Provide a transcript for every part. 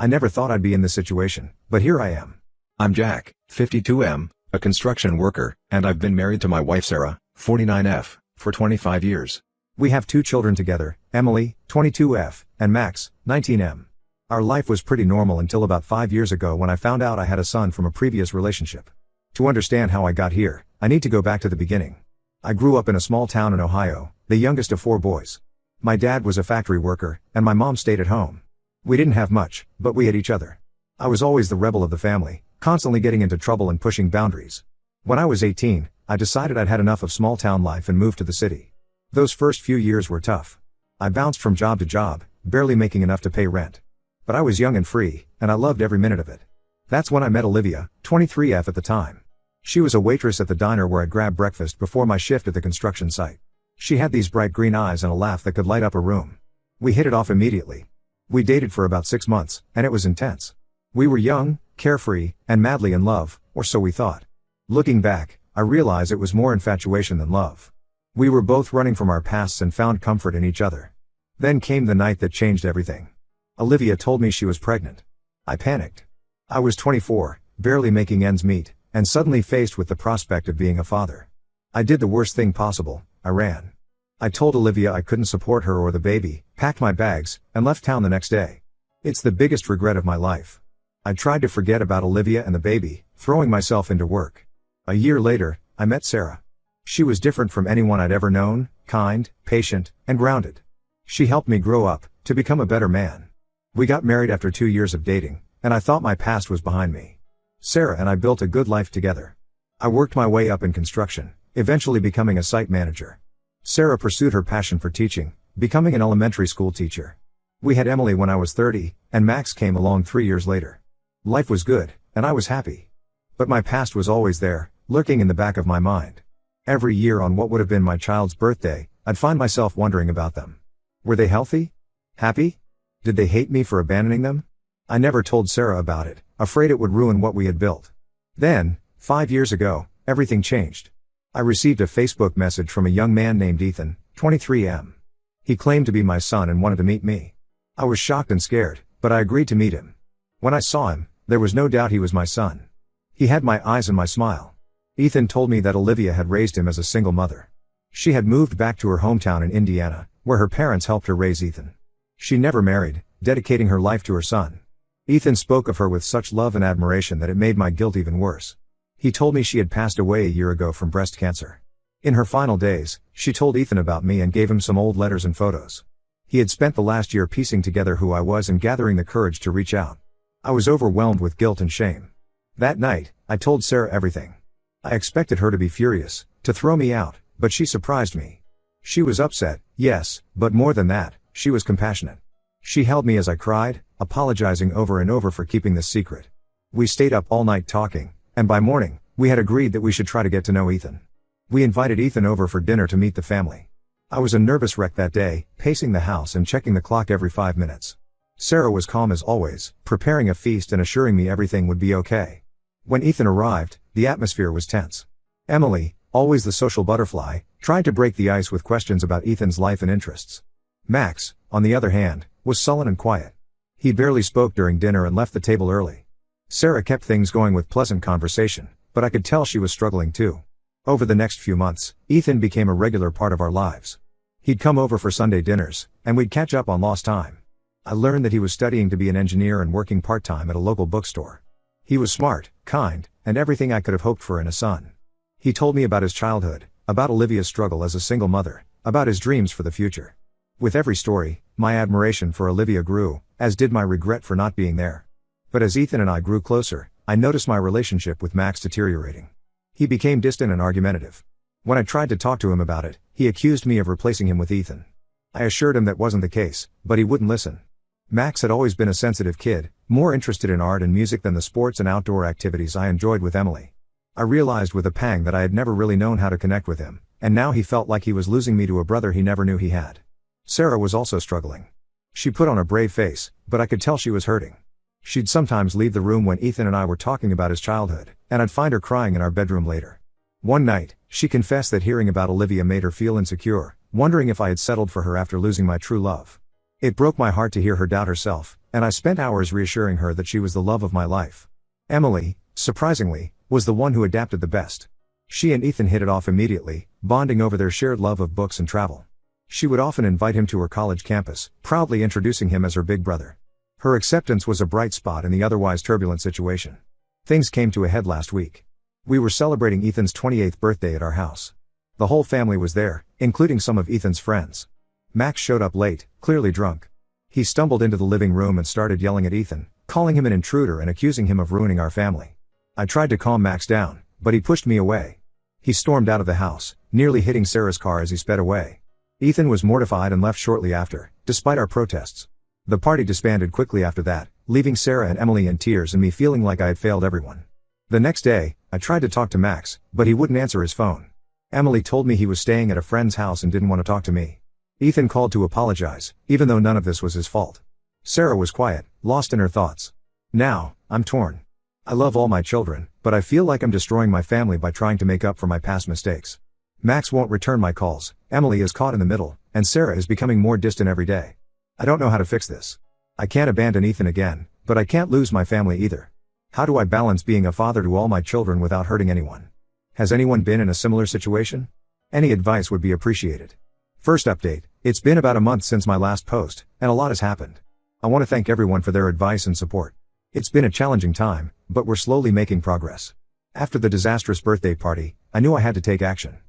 I never thought I'd be in this situation, but here I am. I'm Jack, 52M, a construction worker, and I've been married to my wife Sarah, 49F, for 25 years. We have 2 children together, Emily, 22F, and Max, 19M. Our life was pretty normal until about 5 years ago when I found out I had a son from a previous relationship. To understand how I got here, I need to go back to the beginning. I grew up in a small town in Ohio, the youngest of 4 boys. My dad was a factory worker, and my mom stayed at home. We didn't have much, but we had each other. I was always the rebel of the family, constantly getting into trouble and pushing boundaries. When I was 18, I decided I'd had enough of small town life and moved to the city. Those first few years were tough. I bounced from job to job, barely making enough to pay rent. But I was young and free, and I loved every minute of it. That's when I met Olivia, 23F at the time. She was a waitress at the diner where I'd grab breakfast before my shift at the construction site. She had these bright green eyes and a laugh that could light up a room. We hit it off immediately. We dated for about 6 months, and it was intense. We were young, carefree, and madly in love, or so we thought. Looking back, I realize it was more infatuation than love. We were both running from our pasts and found comfort in each other. Then came the night that changed everything. Olivia told me she was pregnant. I panicked. I was 24, barely making ends meet, and suddenly faced with the prospect of being a father. I did the worst thing possible, I ran. I told Olivia I couldn't support her or the baby, packed my bags, and left town the next day. It's the biggest regret of my life. I tried to forget about Olivia and the baby, throwing myself into work. A year later, I met Sarah. She was different from anyone I'd ever known, kind, patient, and grounded. She helped me grow up, to become a better man. We got married after 2 years of dating, and I thought my past was behind me. Sarah and I built a good life together. I worked my way up in construction, eventually becoming a site manager. Sarah pursued her passion for teaching, becoming an elementary school teacher. We had Emily when I was 30, and Max came along 3 years later. Life was good, and I was happy. But my past was always there, lurking in the back of my mind. Every year on what would have been my child's birthday, I'd find myself wondering about them. Were they healthy? Happy? Did they hate me for abandoning them? I never told Sarah about it, afraid it would ruin what we had built. Then, 5 years ago, everything changed. I received a Facebook message from a young man named Ethan, 23M. He claimed to be my son and wanted to meet me. I was shocked and scared, but I agreed to meet him. When I saw him, there was no doubt he was my son. He had my eyes and my smile. Ethan told me that Olivia had raised him as a single mother. She had moved back to her hometown in Indiana, where her parents helped her raise Ethan. She never married, dedicating her life to her son. Ethan spoke of her with such love and admiration that it made my guilt even worse. He told me she had passed away a year ago from breast cancer. In her final days, she told Ethan about me and gave him some old letters and photos. He had spent the last year piecing together who I was and gathering the courage to reach out. I was overwhelmed with guilt and shame. That night, I told Sarah everything. I expected her to be furious, to throw me out, but she surprised me. She was upset, yes, but more than that, she was compassionate. She held me as I cried, apologizing over and over for keeping this secret. We stayed up all night talking, and by morning, we had agreed that we should try to get to know Ethan. We invited Ethan over for dinner to meet the family. I was a nervous wreck that day, pacing the house and checking the clock every 5 minutes. Sarah was calm as always, preparing a feast and assuring me everything would be okay. When Ethan arrived, the atmosphere was tense. Emily, always the social butterfly, tried to break the ice with questions about Ethan's life and interests. Max, on the other hand, was sullen and quiet. He barely spoke during dinner and left the table early. Sarah kept things going with pleasant conversation, but I could tell she was struggling too. Over the next few months, Ethan became a regular part of our lives. He'd come over for Sunday dinners, and we'd catch up on lost time. I learned that he was studying to be an engineer and working part-time at a local bookstore. He was smart, kind, and everything I could have hoped for in a son. He told me about his childhood, about Olivia's struggle as a single mother, about his dreams for the future. With every story, my admiration for Olivia grew, as did my regret for not being there. But as Ethan and I grew closer, I noticed my relationship with Max deteriorating. He became distant and argumentative. When I tried to talk to him about it, he accused me of replacing him with Ethan. I assured him that wasn't the case, but he wouldn't listen. Max had always been a sensitive kid, more interested in art and music than the sports and outdoor activities I enjoyed with Emily. I realized with a pang that I had never really known how to connect with him, and now he felt like he was losing me to a brother he never knew he had. Sarah was also struggling. She put on a brave face, but I could tell she was hurting. She'd sometimes leave the room when Ethan and I were talking about his childhood, and I'd find her crying in our bedroom later. One night, she confessed that hearing about Olivia made her feel insecure, wondering if I had settled for her after losing my true love. It broke my heart to hear her doubt herself, and I spent hours reassuring her that she was the love of my life. Emily, surprisingly, was the one who adapted the best. She and Ethan hit it off immediately, bonding over their shared love of books and travel. She would often invite him to her college campus, proudly introducing him as her big brother. Her acceptance was a bright spot in the otherwise turbulent situation. Things came to a head last week. We were celebrating Ethan's 28th birthday at our house. The whole family was there, including some of Ethan's friends. Max showed up late, clearly drunk. He stumbled into the living room and started yelling at Ethan, calling him an intruder and accusing him of ruining our family. I tried to calm Max down, but he pushed me away. He stormed out of the house, nearly hitting Sarah's car as he sped away. Ethan was mortified and left shortly after, despite our protests. The party disbanded quickly after that, leaving Sarah and Emily in tears and me feeling like I had failed everyone. The next day, I tried to talk to Max, but he wouldn't answer his phone. Emily told me he was staying at a friend's house and didn't want to talk to me. Ethan called to apologize, even though none of this was his fault. Sarah was quiet, lost in her thoughts. Now, I'm torn. I love all my children, but I feel like I'm destroying my family by trying to make up for my past mistakes. Max won't return my calls, Emily is caught in the middle, and Sarah is becoming more distant every day. I don't know how to fix this. I can't abandon Ethan again, but I can't lose my family either. How do I balance being a father to all my children without hurting anyone? Has anyone been in a similar situation? Any advice would be appreciated. First update, it's been about a month since my last post, and a lot has happened. I want to thank everyone for their advice and support. It's been a challenging time, but we're slowly making progress. After the disastrous birthday party, I knew I had to take action.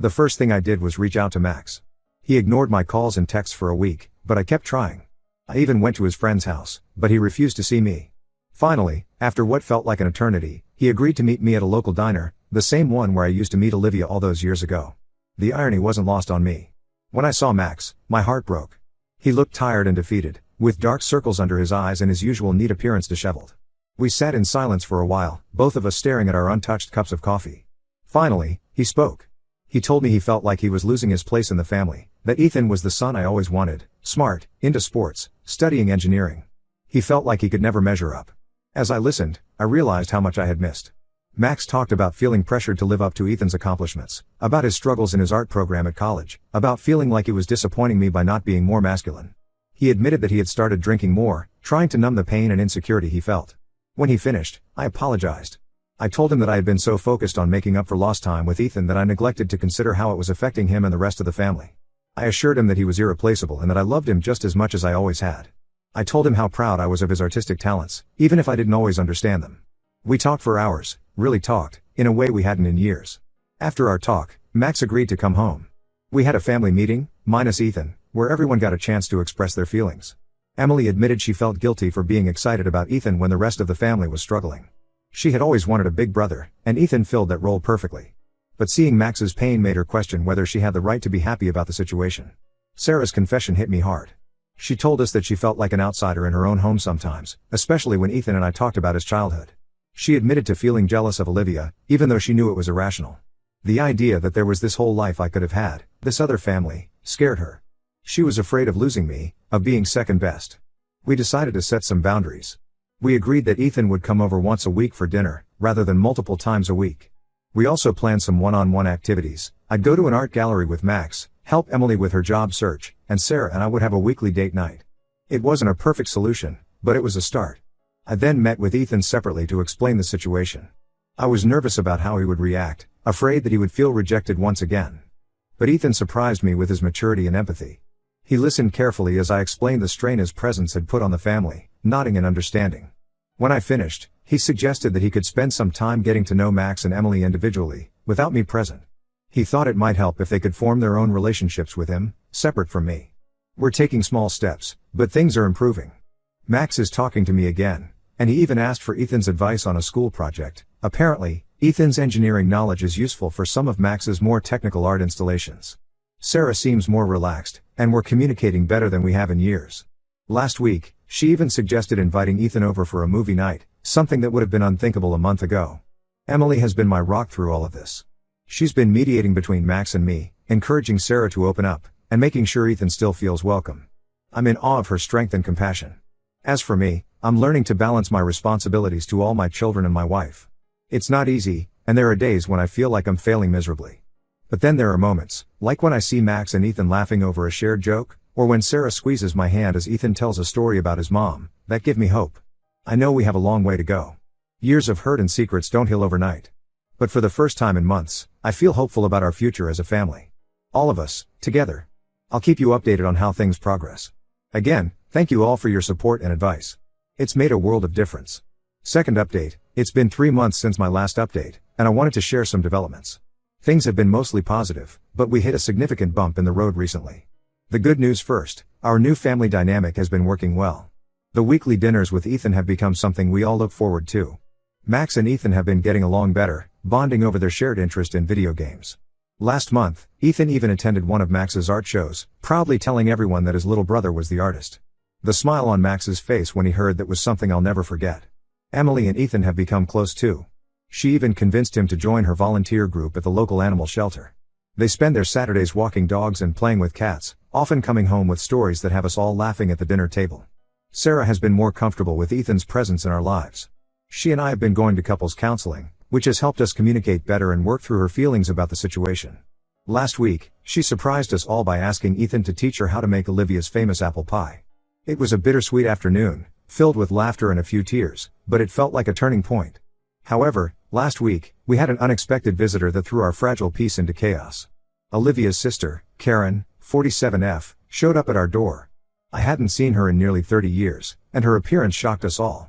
The first thing I did was reach out to Max. He ignored my calls and texts for a week, but I kept trying. I even went to his friend's house, but he refused to see me. Finally, after what felt like an eternity, he agreed to meet me at a local diner, the same one where I used to meet Olivia all those years ago. The irony wasn't lost on me. When I saw Max, my heart broke. He looked tired and defeated, with dark circles under his eyes and his usual neat appearance disheveled. We sat in silence for a while, both of us staring at our untouched cups of coffee. Finally, he spoke. He told me he felt like he was losing his place in the family, that Ethan was the son I always wanted, smart, into sports, studying engineering. He felt like he could never measure up. As I listened, I realized how much I had missed. Max talked about feeling pressured to live up to Ethan's accomplishments, about his struggles in his art program at college, about feeling like he was disappointing me by not being more masculine. He admitted that he had started drinking more, trying to numb the pain and insecurity he felt. When he finished, I apologized. I told him that I had been so focused on making up for lost time with Ethan that I neglected to consider how it was affecting him and the rest of the family. I assured him that he was irreplaceable and that I loved him just as much as I always had. I told him how proud I was of his artistic talents, even if I didn't always understand them. We talked for hours, really talked, in a way we hadn't in years. After our talk, Max agreed to come home. We had a family meeting, minus Ethan, where everyone got a chance to express their feelings. Emily admitted she felt guilty for being excited about Ethan when the rest of the family was struggling. She had always wanted a big brother, and Ethan filled that role perfectly. But seeing Max's pain made her question whether she had the right to be happy about the situation. Sarah's confession hit me hard. She told us that she felt like an outsider in her own home sometimes, especially when Ethan and I talked about his childhood. She admitted to feeling jealous of Olivia, even though she knew it was irrational. The idea that there was this whole life I could have had, this other family, scared her. She was afraid of losing me, of being second best. We decided to set some boundaries. We agreed that Ethan would come over once a week for dinner, rather than multiple times a week. We also planned some one-on-one activities. I'd go to an art gallery with Max, help Emily with her job search, and Sarah and I would have a weekly date night. It wasn't a perfect solution, but it was a start. I then met with Ethan separately to explain the situation. I was nervous about how he would react, afraid that he would feel rejected once again. But Ethan surprised me with his maturity and empathy. He listened carefully as I explained the strain his presence had put on the family, nodding in understanding. When I finished, he suggested that he could spend some time getting to know Max and Emily individually, without me present. He thought it might help if they could form their own relationships with him, separate from me. We're taking small steps, but things are improving. Max is talking to me again, and he even asked for Ethan's advice on a school project. Apparently, Ethan's engineering knowledge is useful for some of Max's more technical art installations. Sarah seems more relaxed, and we're communicating better than we have in years. Last week, she even suggested inviting Ethan over for a movie night, something that would have been unthinkable a month ago. Emily has been my rock through all of this. She's been mediating between Max and me, encouraging Sarah to open up, and making sure Ethan still feels welcome. I'm in awe of her strength and compassion. As for me, I'm learning to balance my responsibilities to all my children and my wife. It's not easy, and there are days when I feel like I'm failing miserably. But then there are moments, like when I see Max and Ethan laughing over a shared joke, or when Sarah squeezes my hand as Ethan tells a story about his mom, that give me hope. I know we have a long way to go. Years of hurt and secrets don't heal overnight. But for the first time in months, I feel hopeful about our future as a family. All of us, together. I'll keep you updated on how things progress. Again, thank you all for your support and advice. It's made a world of difference. Second update, it's been 3 months since my last update, and I wanted to share some developments. Things have been mostly positive, but we hit a significant bump in the road recently. The good news first, our new family dynamic has been working well. The weekly dinners with Ethan have become something we all look forward to. Max and Ethan have been getting along better, bonding over their shared interest in video games. Last month, Ethan even attended one of Max's art shows, proudly telling everyone that his little brother was the artist. The smile on Max's face when he heard that was something I'll never forget. Emily and Ethan have become close too. She even convinced him to join her volunteer group at the local animal shelter. They spend their Saturdays walking dogs and playing with cats, often coming home with stories that have us all laughing at the dinner table. Sarah has been more comfortable with Ethan's presence in our lives. She and I have been going to couples counseling, which has helped us communicate better and work through her feelings about the situation. Last week, she surprised us all by asking Ethan to teach her how to make Olivia's famous apple pie. It was a bittersweet afternoon, filled with laughter and a few tears, but it felt like a turning point. However, last week, we had an unexpected visitor that threw our fragile peace into chaos. Olivia's sister, Karen, 47F, showed up at our door. I hadn't seen her in nearly 30 years, and her appearance shocked us all.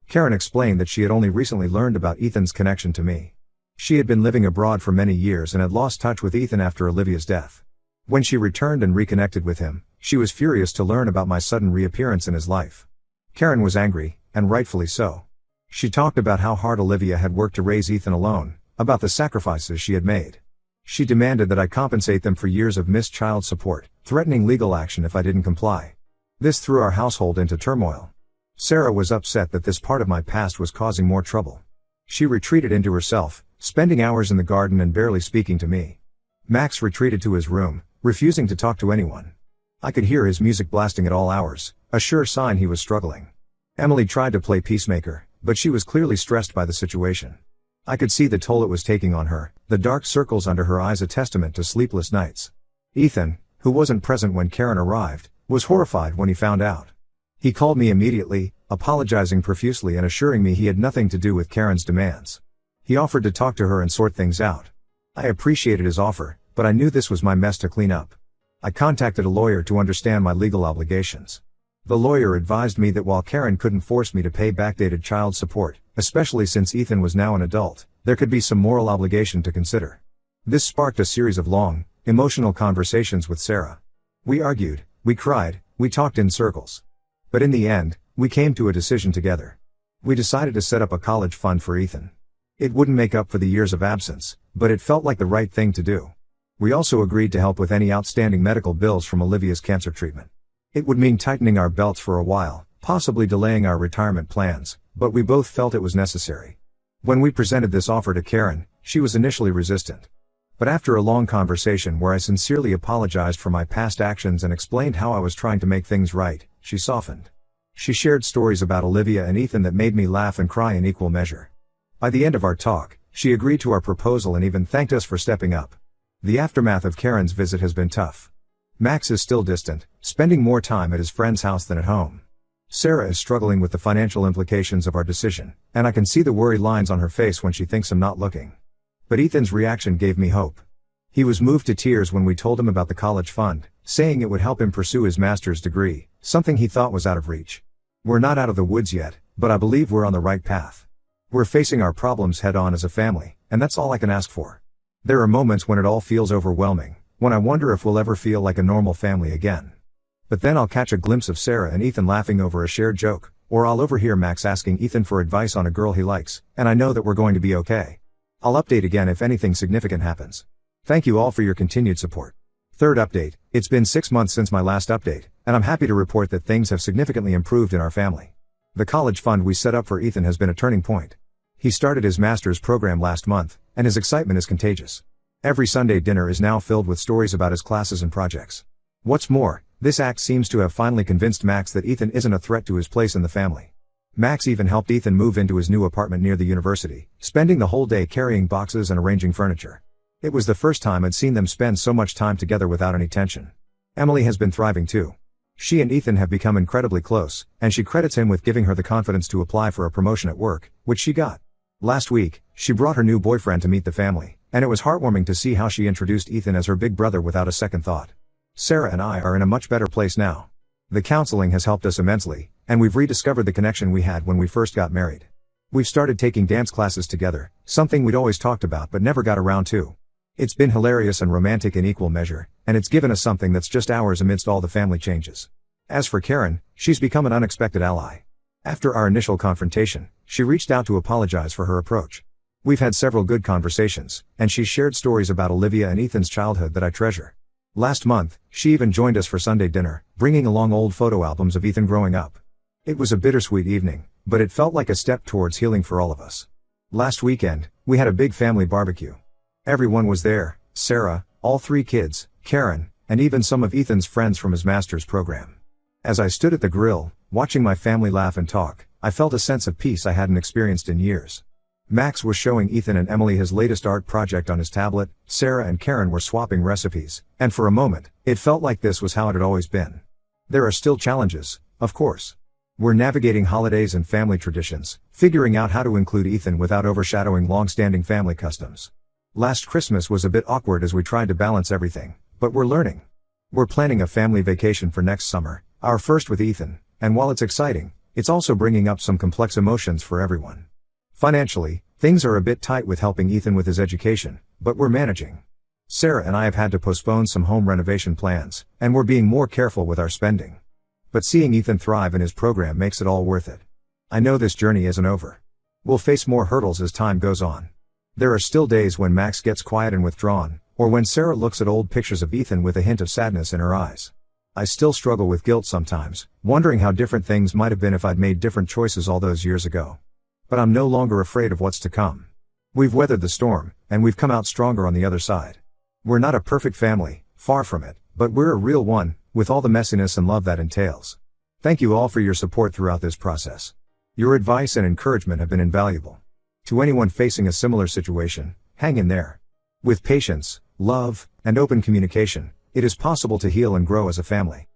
Karen explained that she had only recently learned about Ethan's connection to me. She had been living abroad for many years and had lost touch with Ethan after Olivia's death. When she returned and reconnected with him, she was furious to learn about my sudden reappearance in his life. Karen was angry, and rightfully so. She talked about how hard Olivia had worked to raise Ethan alone, about the sacrifices she had made. She demanded that I compensate them for years of missed child support, threatening legal action if I didn't comply. This threw our household into turmoil. Sarah was upset that this part of my past was causing more trouble. She retreated into herself, spending hours in the garden and barely speaking to me. Max retreated to his room, refusing to talk to anyone. I could hear his music blasting at all hours, a sure sign he was struggling. Emily tried to play peacemaker, but she was clearly stressed by the situation. I could see the toll it was taking on her, the dark circles under her eyes a testament to sleepless nights. Ethan, who wasn't present when Karen arrived, was horrified when he found out. He called me immediately, apologizing profusely and assuring me he had nothing to do with Karen's demands. He offered to talk to her and sort things out. I appreciated his offer, but I knew this was my mess to clean up. I contacted a lawyer to understand my legal obligations. The lawyer advised me that while Karen couldn't force me to pay backdated child support, especially since Ethan was now an adult, there could be some moral obligation to consider. This sparked a series of long, emotional conversations with Sarah. We argued, we cried, we talked in circles. But in the end, we came to a decision together. We decided to set up a college fund for Ethan. It wouldn't make up for the years of absence, but it felt like the right thing to do. We also agreed to help with any outstanding medical bills from Olivia's cancer treatment. It would mean tightening our belts for a while, possibly delaying our retirement plans, but we both felt it was necessary. When we presented this offer to Karen, she was initially resistant. But after a long conversation where I sincerely apologized for my past actions and explained how I was trying to make things right, she softened. She shared stories about Olivia and Ethan that made me laugh and cry in equal measure. By the end of our talk, she agreed to our proposal and even thanked us for stepping up. The aftermath of Karen's visit has been tough. Max is still distant, spending more time at his friend's house than at home. Sarah is struggling with the financial implications of our decision, and I can see the worry lines on her face when she thinks I'm not looking. But Ethan's reaction gave me hope. He was moved to tears when we told him about the college fund, saying it would help him pursue his master's degree, something he thought was out of reach. We're not out of the woods yet, but I believe we're on the right path. We're facing our problems head on as a family, and that's all I can ask for. There are moments when it all feels overwhelming, when I wonder if we'll ever feel like a normal family again. But then I'll catch a glimpse of Sarah and Ethan laughing over a shared joke, or I'll overhear Max asking Ethan for advice on a girl he likes, and I know that we're going to be okay. I'll update again if anything significant happens. Thank you all for your continued support. Third update, it's been 6 months since my last update, and I'm happy to report that things have significantly improved in our family. The college fund we set up for Ethan has been a turning point. He started his master's program last month, and his excitement is contagious. Every Sunday dinner is now filled with stories about his classes and projects. What's more, this act seems to have finally convinced Max that Ethan isn't a threat to his place in the family. Max even helped Ethan move into his new apartment near the university, spending the whole day carrying boxes and arranging furniture. It was the first time I'd seen them spend so much time together without any tension. Emily has been thriving too. She and Ethan have become incredibly close, and she credits him with giving her the confidence to apply for a promotion at work, which she got. Last week, she brought her new boyfriend to meet the family, and it was heartwarming to see how she introduced Ethan as her big brother without a second thought. Sarah and I are in a much better place now. The counseling has helped us immensely, and we've rediscovered the connection we had when we first got married. We've started taking dance classes together, something we'd always talked about but never got around to. It's been hilarious and romantic in equal measure, and it's given us something that's just ours amidst all the family changes. As for Karen, she's become an unexpected ally. After our initial confrontation, she reached out to apologize for her approach. We've had several good conversations, and she's shared stories about Olivia and Ethan's childhood that I treasure. Last month, she even joined us for Sunday dinner, bringing along old photo albums of Ethan growing up. It was a bittersweet evening, but it felt like a step towards healing for all of us. Last weekend, we had a big family barbecue. Everyone was there: Sarah, all 3 kids, Karen, and even some of Ethan's friends from his master's program. As I stood at the grill, watching my family laugh and talk, I felt a sense of peace I hadn't experienced in years. Max was showing Ethan and Emily his latest art project on his tablet, Sarah and Karen were swapping recipes, and for a moment, it felt like this was how it had always been. There are still challenges, of course. We're navigating holidays and family traditions, figuring out how to include Ethan without overshadowing long-standing family customs. Last Christmas was a bit awkward as we tried to balance everything, but we're learning. We're planning a family vacation for next summer, our first with Ethan, and while it's exciting, it's also bringing up some complex emotions for everyone. Financially, things are a bit tight with helping Ethan with his education, but we're managing. Sarah and I have had to postpone some home renovation plans, and we're being more careful with our spending. But seeing Ethan thrive in his program makes it all worth it. I know this journey isn't over. We'll face more hurdles as time goes on. There are still days when Max gets quiet and withdrawn, or when Sarah looks at old pictures of Ethan with a hint of sadness in her eyes. I still struggle with guilt sometimes, wondering how different things might have been if I'd made different choices all those years ago. But I'm no longer afraid of what's to come. We've weathered the storm, and we've come out stronger on the other side. We're not a perfect family, far from it, but we're a real one, with all the messiness and love that entails. Thank you all for your support throughout this process. Your advice and encouragement have been invaluable. To anyone facing a similar situation, hang in there. With patience, love, and open communication, it is possible to heal and grow as a family.